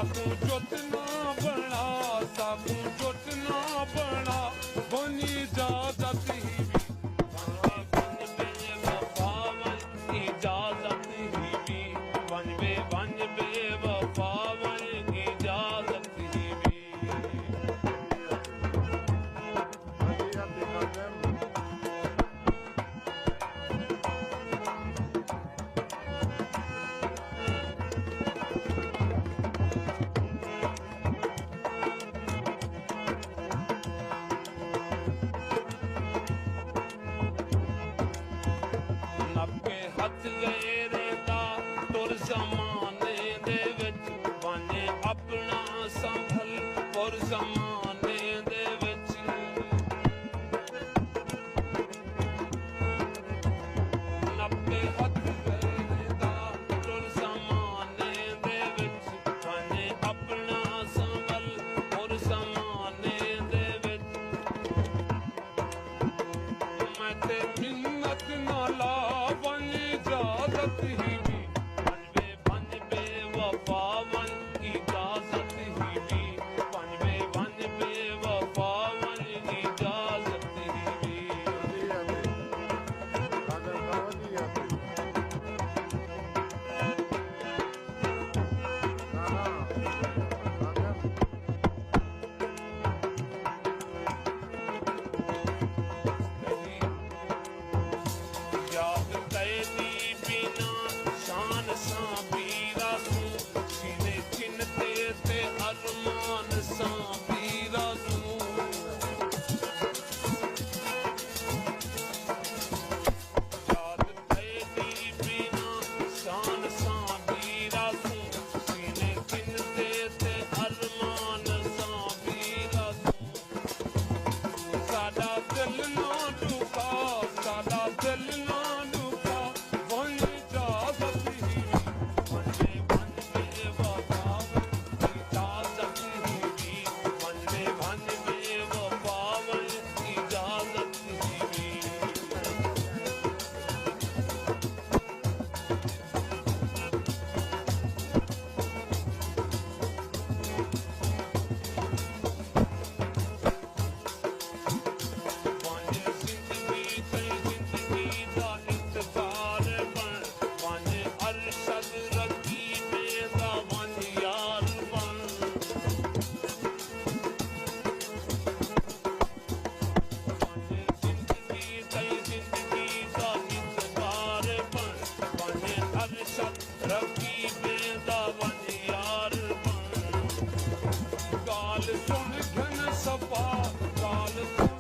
साकू जुट ना बना, साकू जुट ना बना, बनी इजाजत ही भी इजाजत ही भी बन बेवफा वन इजाजत ही भी। नब्बे हथ गए दा तुर जमाने दे विच बने अपना संभल और जमाने दे विच। नब्बे हथ गए दा तुर जमाने दे विच बने अपना संभल और जमाने दे विच। मैं ते मिन्नत ना ला इजाजत ही भी बन बेवफा वन इजाजत ही भी बन बेवफा वन इजाजत ही भी। याद कैदी बिना शान सा पीरा सू सीने चिन्हते ते अरमान सा पीरा सू। याद कैदी बिना शान सा पीरा सू सीने चिन्हते ते अरमान सा पीरा सू। साडा दिल ना डूबा, साडा दिल ना रखी बेदा वन यार बन। गाल सुन घन सपा, गाल सुन